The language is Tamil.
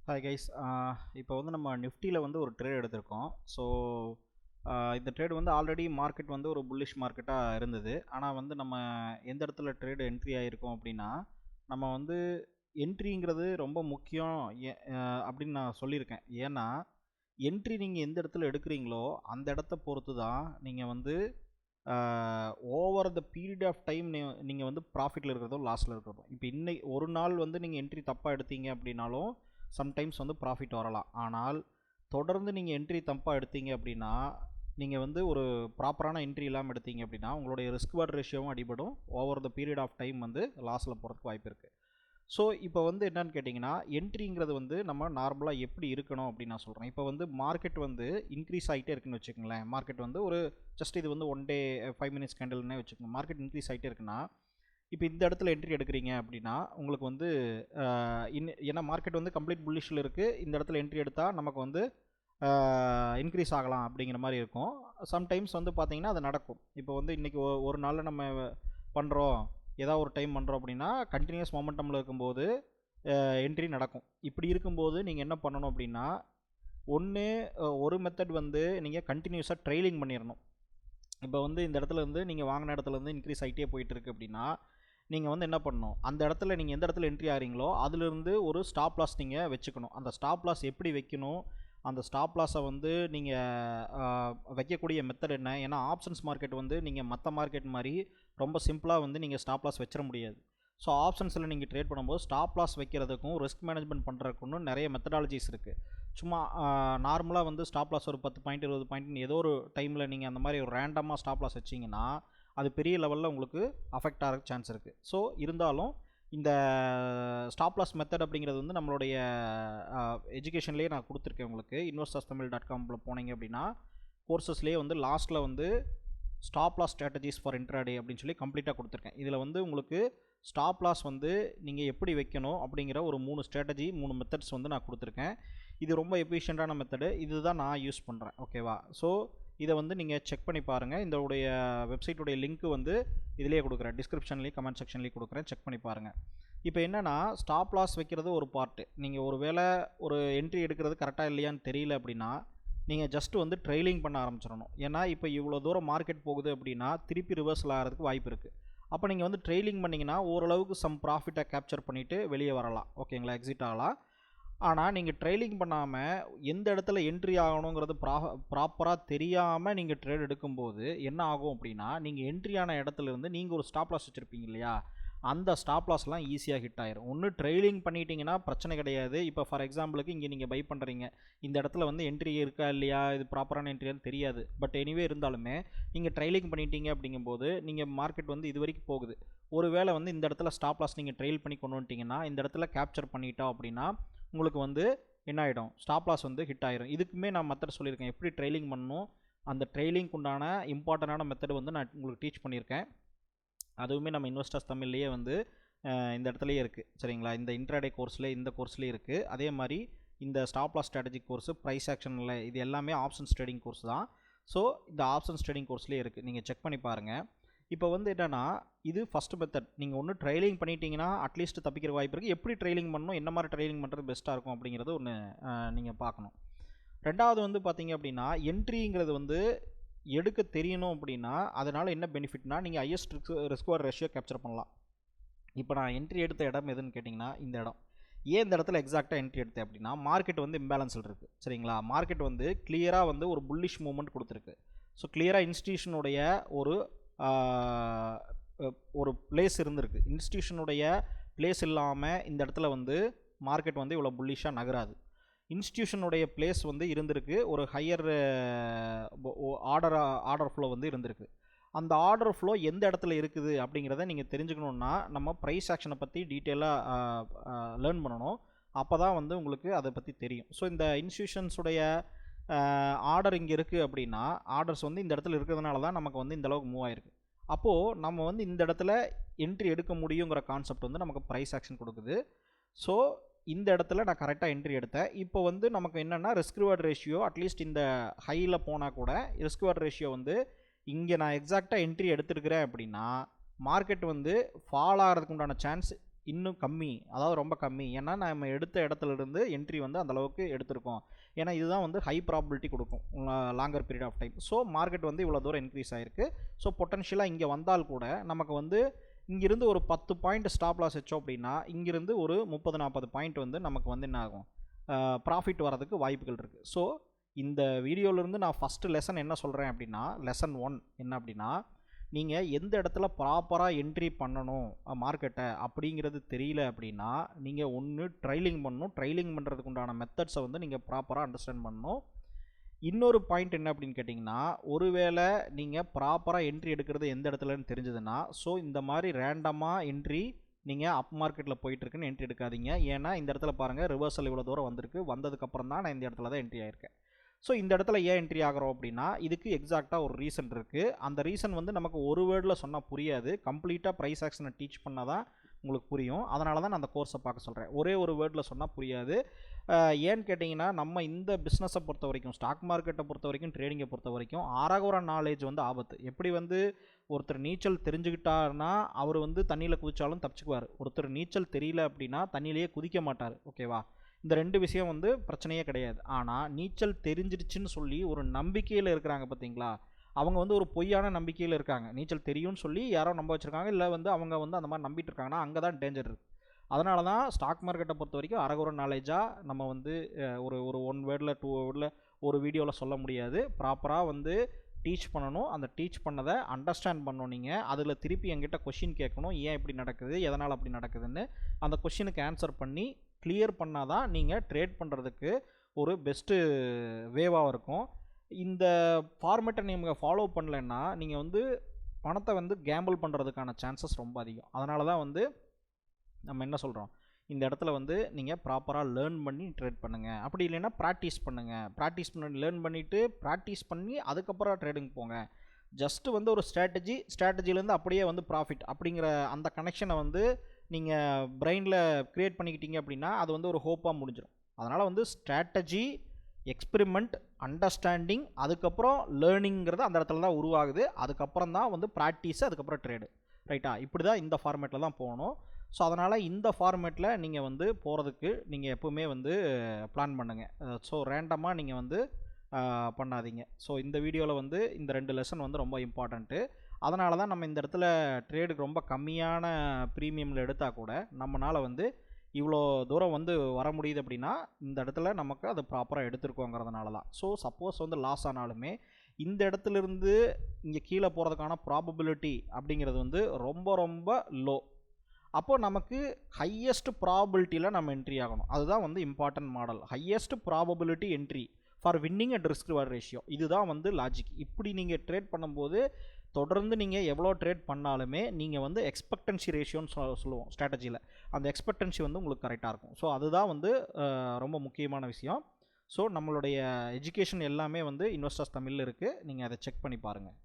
Hi guys. இப்போ வந்து நம்ம நிஃப்டியில் வந்து ஒரு ட்ரேட் எடுத்திருக்கோம். ஸோ இந்த ட்ரேட் வந்து ஆல்ரெடி மார்க்கெட் வந்து ஒரு புல்லிஷ் மார்க்கெட்டாக இருந்தது. ஆனால் வந்து நம்ம எந்த இடத்துல ட்ரேடு என்ட்ரி ஆகிருக்கோம் அப்படின்னா, நம்ம வந்து என்ட்ரிங்கிறது ரொம்ப முக்கியம் அப்படின்னு நான் சொல்லியிருக்கேன். ஏன்னா என்ட்ரி நீங்கள் எந்த இடத்துல எடுக்கிறீங்களோ அந்த இடத்த பொறுத்து தான் நீங்கள் வந்து over the period of time நீங்கள் வந்து ப்ராஃபிட்டில் இருக்கிறதோ லாஸில் இருக்கிறதோ. இப்போ ஒரு நாள் வந்து நீங்கள் என்ட்ரி தப்பாக எடுத்தீங்க அப்படின்னாலும் சம்டைம்ஸ் வந்து ப்ராஃபிட் வரலாம். ஆனால் தொடர்ந்து நீங்கள் என்ட்ரி தப்பாக எடுத்தீங்க அப்படின்னா, நீங்கள் வந்து ஒரு ப்ராப்பரான என்ட்ரி இல்லாமல் எடுத்தீங்க அப்படின்னா உங்களுடைய ரிஸ்க் வாட் ரேஷியோவும் அடிபடும். Over the period of time வந்து லாஸில் போகிறதுக்கு வாய்ப்பு இருக்குது. ஸோ இப்போ வந்து என்னன்னு கேட்டிங்கன்னா, என்ட்ரிங்கிறது வந்து நம்ம நார்மலாக எப்படி இருக்கணும் அப்படின்னு நான் சொல்கிறேன். இப்போ வந்து மார்க்கெட் வந்து இன்க்ரீஸ் ஆகிட்டே இருக்குன்னு வச்சுக்கோங்களேன். மார்க்கெட் வந்து ஒரு ஜஸ்ட் இது வந்து 1 டே 5 மினிட்ஸ் கேண்டல்னே வச்சுக்கோங்க. மார்க்கெட் இன்க்ரீஸ் ஆகிட்டே இருக்குன்னா, இப்போ இந்த இடத்துல என்ட்ரி எடுக்கிறீங்க அப்படின்னா உங்களுக்கு வந்து ஏன்னா மார்க்கெட் வந்து கம்ப்ளீட் புல்லிஷில் இருக்குது. இந்த இடத்துல என்ட்ரி எடுத்தால் நமக்கு வந்து இன்க்ரீஸ் ஆகலாம் அப்படிங்கிற மாதிரி இருக்கும். சம்டைம்ஸ் வந்து பார்த்திங்கன்னா அது நடக்கும். இப்போ வந்து இன்றைக்கி ஒரு நாளில் நம்ம பண்ணுறோம், ஏதாவது ஒரு டைம் பண்ணுறோம் அப்படின்னா கண்டினியூஸ் மொமெண்டமில் இருக்கும்போது என்ட்ரி நடக்கும். இப்படி இருக்கும்போது நீங்கள் என்ன பண்ணணும் அப்படின்னா, ஒரு மெத்தட் வந்து நீங்கள் கண்டினியூஸாக ட்ரெயிலிங் பண்ணிடணும். இப்போ வந்து இந்த இடத்துல இருந்து நீங்கள் வாங்கின இடத்துல இருந்து இன்க்ரீஸ் ஆகிட்டே போயிட்டுருக்கு அப்படின்னா, நீங்கள் வந்து என்ன பண்ணணும், அந்த இடத்துல நீங்கள் எந்த இடத்துல என்ட்ரி ஆகிறீங்களோ அதிலிருந்து ஒரு ஸ்டாப் லாஸ் நீங்கள் வச்சுக்கணும். அந்த ஸ்டாப் லாஸ் எப்படி வைக்கணும், அந்த ஸ்டாப் லாஸை வந்து நீங்கள் வைக்கக்கூடிய மெத்தட் என்ன? ஏன்னா ஆப்ஷன்ஸ் மார்க்கெட் வந்து நீங்கள் மற்ற மார்க்கெட் மாதிரி ரொம்ப சிம்பிளாக வந்து நீங்கள் ஸ்டாப் லாஸ் வச்சிட முடியாது. ஸோ ஆப்ஷன்ஸில் நீங்கள் ட்ரேட் பண்ணும்போது ஸ்டாப் லாஸ் வைக்கிறதுக்கும் ரிஸ்க் மேனேஜ்மெண்ட் பண்ணுறதுக்கும் நிறைய மெத்தடாலஜிஸ் இருக்குது. சும்மா நார்மலாக வந்து ஸ்டாப் லாஸ் ஒரு 10 பாயிண்ட் 20 பாயிண்ட் ஏதோ ஒரு டைமில் நீங்கள் அந்த மாதிரி ஒரு ரேண்டமாக ஸ்டாப் லாஸ் வச்சிங்கன்னா அது பெரிய லெவலில் உங்களுக்கு அஃபெக்ட் ஆகிறதுக்கு சான்ஸ் இருக்குது. ஸோ இருந்தாலும் இந்த ஸ்டாப் லாஸ் மெத்தட் அப்படிங்கிறது வந்து நம்மளுடைய எஜுகேஷன்லேயே நான் கொடுத்துருக்கேன் உங்களுக்கு. investorsthamil.com போனீங்க அப்படின்னா கோர்சஸ்லேயே வந்து லாஸ்ட்டில் வந்து stop loss strategies for intraday அப்படின்னு சொல்லி கம்ப்ளீட்டாக கொடுத்துருக்கேன். இதில் வந்து உங்களுக்கு ஸ்டாப் லாஸ் வந்து நீங்கள் எப்படி வைக்கணும் அப்படிங்கிற ஒரு 3 ஸ்ட்ராட்டஜி 3 மெத்தட்ஸ் வந்து நான் கொடுத்துருக்கேன். இது ரொம்ப எஃபிஷியண்ட்டான மெத்தடு. இதுதான் நான் யூஸ் பண்ணுறேன். ஓகேவா? ஸோ இதை வந்து நீங்கள் செக் பண்ணி பாருங்கள். இதோடைய வெப்சைட்டுடைய லிங்க்கு வந்து இதிலே கொடுக்குறேன், டிஸ்கிரிப்ஷன்லேயும் கமெண்ட் செக்ஷன்லேயும் கொடுக்குறேன், செக் பண்ணி பாருங்கள். இப்போ என்னென்னா, ஸ்டாப் லாஸ் வைக்கிறது ஒரு பார்ட்டு. நீங்கள் ஒரு வேளை ஒரு என்ட்ரி எடுக்கிறது கரெக்டாக இல்லையான்னு தெரியல அப்படின்னா நீங்கள் ஜஸ்ட் வந்து ட்ரெயிலிங் பண்ண ஆரம்பிச்சிடணும். ஏன்னா இப்போ இவ்வளோ தூரம் மார்க்கெட் போகுது அப்படின்னா திருப்பி ரிவர்ஸில் ஆகிறதுக்கு வாய்ப்பு இருக்குது. அப்போ நீங்கள் வந்து ட்ரெயிலிங் பண்ணிங்கன்னா ஓரளவுக்கு சம் ப்ராஃபிட்டை கேப்சர் பண்ணிவிட்டு வெளியே வரலாம். ஓகேங்களா? எக்ஸிட் ஆகலாம். ஆனால் நீங்கள் ட்ரெயிலிங் பண்ணாமல் எந்த இடத்துல என்ட்ரி ஆகணுங்கிறது ப்ராப்பராக தெரியாமல் நீங்கள் ட்ரேட் எடுக்கும்போது என்ன ஆகும் அப்படின்னா, நீங்கள் என்ட்ரியான இடத்துலேருந்து நீங்கள் ஒரு ஸ்டாப் லாஸ் வச்சுருப்பீங்க இல்லையா, அந்த ஸ்டாப் லாஸ்லாம் ஈஸியாக ஹிட் ஆயிரும். ஒன்று ட்ரெயிலிங் பண்ணிட்டீங்கன்னா பிரச்சனை கிடையாது. இப்போ ஃபார் எக்ஸாம்பிளுக்கு இங்கே நீங்கள் பை பண்ணுறீங்க, இந்த இடத்துல வந்து என்ட்ரி இருக்கா இல்லையா, இது ப்ராப்பரான என்ட்ரியான்னு தெரியாது. பட் எனிவே இருந்தாலுமே நீங்கள் ட்ரெயிலிங் பண்ணிட்டீங்க அப்படிங்கும்போது நீங்கள் மார்க்கெட் வந்து இது வரைக்கும் போகுது. ஒருவேளை வந்து இந்த இடத்துல ஸ்டாப் லாஸ் நீங்கள் ட்ரெயில் பண்ணி கொண்டு வந்துட்டிங்கன்னா இந்த இடத்துல கேப்சர் பண்ணிட்டோம் அப்படின்னா உங்களுக்கு வந்து என்ன ஆகிடும், ஸ்டாப் லாஸ் வந்து ஹிட் ஆகிடும். இதுக்குமே நான் மெத்தட் சொல்லியிருக்கேன், எப்படி ட்ரெயிலிங் பண்ணணும். அந்த ட்ரெயிலிங்க்கு உண்டான இம்பார்ட்டண்டான மெத்தட் வந்து நான் உங்களுக்கு டீச் பண்ணியிருக்கேன். அதுவுமே நம்ம இன்வெஸ்டர்ஸ் தமிழ்லேயே வந்து இந்த இடத்துலையே இருக்குது. சரிங்களா? இந்த இன்ட்ராடே கோர்ஸ்லேயே இந்த கோர்ஸ்லேயே இருக்குது. அதே மாதிரி இந்த stop loss strategy course, price ஆக்ஷனில் இது எல்லாமே ஆப்ஷன்ஸ் ட்ரேடிங் கோர்ஸ் தான். ஸோ இந்த ஆப்ஷன்ஸ் ட்ரேடிங் கோர்ஸ்லேயே இருக்குது, நீங்கள் செக் பண்ணி பாருங்கள். இப்போ வந்து என்னென்னா, இது ஃபஸ்ட் மெத்தட். நீங்கள் ஒன்று ட்ரெயிலிங் பண்ணிட்டீங்கன்னா அட்லீஸ்ட் தப்பிக்கிற வாய்ப்பு இருக்குது. எப்படி ட்ரெயிலிங் பண்ணணும், என்ன மாதிரி ட்ரெயிலிங் பண்ணுறது பெஸ்ட்டாக இருக்கும் அப்படிங்கிறது ஒன்று நீங்கள் பார்க்கணும். ரெண்டாவது வந்து பார்த்தீங்க அப்படின்னா, என்ட்ரிங்கிறது வந்து எடுக்க தெரியணும் அப்படின்னா அதனால் என்ன பெனிஃபிட்னா, நீங்கள் highest risk what ratio capture பண்ணலாம். இப்போ நான் என்ட்ரி எடுத்த இடம் எதுன்னு கேட்டிங்கன்னா இந்த இடம். ஏன் இந்த இடத்துல எக்ஸாக்டாக என்ட்ரி எடுத்தேன் அப்படின்னா, மார்க்கெட் வந்து இம்பேலன்ஸில் இருக்குது. சரிங்களா? மார்க்கெட் வந்து கிளியராக வந்து ஒரு புல்லிஷ் மூவ்மெண்ட் கொடுத்துருக்கு. ஸோ கிளியராக இன்ஸ்டிடியூஷனுடைய ஒரு பிளேஸ் இருந்திருக்கு. இன்ஸ்டிடியூஷனுடைய பிளேஸ் இல்லாமல் இந்த இடத்துல வந்து மார்க்கெட் வந்து இவ்வளோ புல்லிஷாக நகராது. இன்ஸ்டிடியூஷனுடைய பிளேஸ் வந்து இருந்திருக்கு, ஒரு ஹையர் ஆர்டர் ஃப்ளோ வந்து இருந்திருக்கு. அந்த ஆர்டர் ஃப்ளோ எந்த இடத்துல இருக்குது அப்படிங்கிறத நீங்கள் தெரிஞ்சுக்கணுன்னா நம்ம ப்ரைஸ் ஆக்ஷனை பற்றி டீட்டெயிலாக லேர்ன் பண்ணணும். அப்போ தான் வந்து உங்களுக்கு அதை பற்றி தெரியும். ஸோ இந்த இன்ஸ்டிடியூஷன்ஸுடைய ஆர்டர் இங்கே இருக்குது அப்படின்னா ஆர்டர்ஸ் வந்து இந்த இடத்துல இருக்கிறதுனால தான் நமக்கு வந்து இந்த அளவுக்கு மூவ் ஆகிருக்கு. அப்போது நம்ம வந்து இந்த இடத்துல என்ட்ரி எடுக்க முடியுங்கிற கான்செப்ட் வந்து நமக்கு ப்ரைஸ் ஆக்ஷன் கொடுக்குது. ஸோ இந்த இடத்துல நான் கரெக்டாக என்ட்ரி எடுத்தேன். இப்போ வந்து நமக்கு என்னென்னா ரிஸ்க் ரிவார்ட் ரேஷியோ அட்லீஸ்ட் இந்த ஹையில் போனால் கூட ரிஸ்க் ரிவார்ட் ரேஷியோ வந்து இங்கே நான் எக்ஸாக்டாக என்ட்ரி எடுத்துருக்கிறேன் அப்படின்னா மார்க்கெட் வந்து ஃபால் ஆகிறதுக்கு உண்டான சான்ஸ் இன்னும் கம்மி, அதாவது ரொம்ப கம்மி. ஏன்னா நம்ம எடுத்த இடத்துல இருந்து என்ட்ரி வந்து அந்தளவுக்கு எடுத்திருக்கோம். ஏன்னா இதுதான் வந்து ஹை ப்ராபபிலிட்டி கொடுக்கும் longer period of time. So market வந்து இவ்வளோ தூரம் இன்க்ரீஸ் ஆகிருக்கு. ஸோ பொட்டன்ஷியலாக இங்கே வந்தால் கூட நமக்கு வந்து இங்கிருந்து ஒரு 10 பாயிண்ட் ஸ்டாப் லாஸ் வச்சோம் அப்படின்னா இங்கிருந்து ஒரு 30-40 பாயிண்ட் வந்து நமக்கு வந்து என்ன ஆகும், ப்ராஃபிட் வரதுக்கு வாய்ப்புகள் இருக்குது. ஸோ இந்த வீடியோவிலேருந்து நான் ஃபஸ்ட்டு லெசன் என்ன சொல்கிறேன் அப்படின்னா, லெசன் 1 என்ன அப்படின்னா, நீங்கள் எந்த இடத்துல ப்ராப்பராக என்ட்ரி பண்ணணும் மார்க்கெட்டை அப்படிங்கிறது தெரியல அப்படின்னா நீங்கள் ஒன்று ட்ரைலிங் பண்ணணும். ட்ரைலிங் பண்ணுறதுக்கு உண்டான மெத்தட்ஸை வந்து நீங்கள் ப்ராப்பராக அண்டர்ஸ்டாண்ட் பண்ணணும். இன்னொரு பாயிண்ட் என்ன அப்படின்னு கேட்டிங்கன்னா, ஒருவேளை நீங்கள் ப்ராப்பராக என்ட்ரி எடுக்கிறது எந்த இடத்துலன்னு தெரிஞ்சதுன்னா, ஸோ இந்த மாதிரி ரேண்டமாக என்ட்ரி நீங்கள் அப் மார்க்கெட்டில் போயிட்டுருக்குன்னு என்ட்ரி எடுக்காதீங்க. ஏன்னா இந்த இடத்துல பாருங்கள் ரிவர்சல் இவ்வளோ தூரம் வந்திருக்கு, வந்ததுக்கப்புறம் தான் நான் இந்த இடத்துல தான் என்ட்ரி ஆகிருக்கேன். ஸோ இந்த இடத்துல ஏன் என்ட்ரி ஆகிறோம் அப்படின்னா இதுக்கு எக்ஸாக்டாக ஒரு ரீசன் இருக்குது. அந்த ரீசன் வந்து நமக்கு ஒரு வேர்டில் சொன்னால் புரியாது, கம்ப்ளீட்டாக ப்ரைஸ் ஆக்ஷனை டீச் பண்ணால் தான் உங்களுக்கு புரியும். அதனால தான் நான் அந்த கோர்ஸை பார்க்க சொல்கிறேன். ஒரே ஒரு வேர்டில் சொன்னால் புரியாது. ஏன்னு கேட்டிங்கன்னா நம்ம இந்த பிஸ்னஸை பொறுத்த வரைக்கும், ஸ்டாக் மார்க்கெட்டை பொறுத்த வரைக்கும், ட்ரேடிங்கை பொறுத்த வரைக்கும் ஆறாகுற நாலேஜ் வந்து ஆபத்து. எப்படி வந்து ஒருத்தர் நீச்சல் தெரிஞ்சுக்கிட்டாருன்னா அவர் வந்து தண்ணியில் குதிச்சாலும் தப்பிச்சுக்குவார். ஒருத்தர் நீச்சல் தெரியல அப்படின்னா தண்ணியிலேயே குதிக்க மாட்டார். ஓகேவா? இந்த ரெண்டு விஷயம் வந்து பிரச்சனையே கிடையாது. ஆனால் நீச்சல் தெரிஞ்சிருச்சுன்னு சொல்லி ஒரு நம்பிக்கையில் இருக்கிறாங்க பார்த்தீங்களா, அவங்க வந்து ஒரு பொய்யான நம்பிக்கையில் இருக்காங்க. நீச்சல் தெரியும்னு சொல்லி யாரோ நம்ப வச்சுருக்காங்க, இல்லை வந்து அவங்க வந்து அந்த மாதிரி நம்பிட்டு இருக்காங்கன்னா அங்கே தான் டேஞ்சர் இருக்குது. அதனால தான் ஸ்டாக் மார்க்கெட்டை பொறுத்த வரைக்கும் அரகுற நாலேஜாக நம்ம வந்து ஒரு ஒரு 1 வேர்டில் 2 வேர்டில் ஒரு வீடியோவில் சொல்ல முடியாது. ப்ராப்பராக வந்து டீச் பண்ணணும். அந்த டீச் பண்ணதை அண்டர்ஸ்டாண்ட் பண்ணணும். நீங்கள் அதில் திருப்பி என்கிட்ட கொஷின் கேட்கணும், ஏன் இப்படி நடக்குது, எதனால் அப்படி நடக்குதுன்னு. அந்த கொஷினுக்கு ஆன்சர் பண்ணி கிளியர் பண்ணால் தான் நீங்கள் ட்ரேட் பண்ணுறதுக்கு ஒரு பெஸ்ட்டு வேவாக இருக்கும். இந்த ஃபார்மேட்டை நீங்கள் ஃபாலோ பண்ணலைன்னா நீங்கள் வந்து பணத்தை வந்து கேம்பிள் பண்ணுறதுக்கான சான்சஸ் ரொம்ப அதிகம். அதனால தான் வந்து நம்ம என்ன சொல்கிறோம், இந்த இடத்துல வந்து நீங்கள் ப்ராப்பராக லேர்ன் பண்ணி ட்ரேட் பண்ணுங்கள். அப்படி இல்லைன்னா ப்ராக்டிஸ் பண்ணுங்கள். ப்ராக்டிஸ் பண்ணி லேர்ன் பண்ணிவிட்டு ப்ராக்டிஸ் பண்ணி அதுக்கப்புறம் ட்ரேடிங் போங்க. ஜஸ்ட்டு வந்து ஒரு ஸ்ட்ராட்டஜிலேருந்து அப்படியே வந்து ப்ராஃபிட் அப்படிங்கிற அந்த கனெக்ஷனை வந்து நீங்கள் பிரெயினில் க்ரியேட் பண்ணிக்கிட்டீங்க அப்படின்னா அது வந்து ஒரு ஹோப்பாக முடிஞ்சிடும். அதனால் வந்து ஸ்ட்ராட்டஜி, எக்ஸ்பெரிமெண்ட், அண்டர்ஸ்டாண்டிங், அதுக்கப்புறம் லேர்னிங்கிறது அந்த இடத்துல தான் உருவாகுது. அதுக்கப்புறம் தான் வந்து ப்ராக்டிஸு, அதுக்கப்புறம் ட்ரேடு. ரைட்டா? இப்படி தான் இந்த ஃபார்மேட்டில் தான் போகணும். ஸோ அதனால் இந்த ஃபார்மேட்டில் நீங்கள் வந்து போகிறதுக்கு நீங்கள் எப்போவுமே வந்து பிளான் பண்ணுங்கள். ஸோ ரேண்டமாக நீங்கள் வந்து பண்ணாதீங்க. ஸோ இந்த வீடியோவில் வந்து இந்த 2 லெசன் வந்து ரொம்ப இம்பார்ட்டண்ட்டு. அதனால தான் நம்ம இந்த இடத்துல ட்ரேடுக்கு ரொம்ப கம்மியான ப்ரீமியமில் எடுத்தால் கூட நம்மளால் வந்து இவ்வளோ தூரம் வந்து வர முடியுது அப்படின்னா இந்த இடத்துல நமக்கு அது ப்ராப்பராக எடுத்துருக்கோங்கிறதுனால தான். ஸோ சப்போஸ் வந்து லாஸ் ஆனாலுமே இந்த இடத்துலேருந்து இங்கே கீழே போகிறதுக்கான ப்ராபபிலிட்டி அப்படிங்கிறது வந்து ரொம்ப ரொம்ப லோ. அப்போது நமக்கு ஹையஸ்ட் ப்ராபபிலிட்டியில் நம்ம என்ட்ரி ஆகணும். அதுதான் வந்து important model. Highest probability entry for winning and risk reward ratio. இதுதான் வந்து லாஜிக். இப்படி நீங்கள் ட்ரேட் பண்ணும்போது தொடர்ந்து நீங்கள் எவ்வளோ ட்ரேட் பண்ணாலுமே நீங்கள் வந்து எக்ஸ்பெக்டன்சி ரேஷியோன்னு சொல்லுவோம் ஸ்ட்ராட்டஜியில். அந்த எக்ஸ்பெக்டன்சி வந்து உங்களுக்கு கரெக்டாக இருக்கும். ஸோ அதுதான் வந்து ரொம்ப முக்கியமான விஷயம். ஸோ நம்மளுடைய எஜுகேஷன் எல்லாமே வந்து இன்வெஸ்டர்ஸ் தமிழில் இருக்குது. நீங்கள் அதை செக் பண்ணி பாருங்கள்.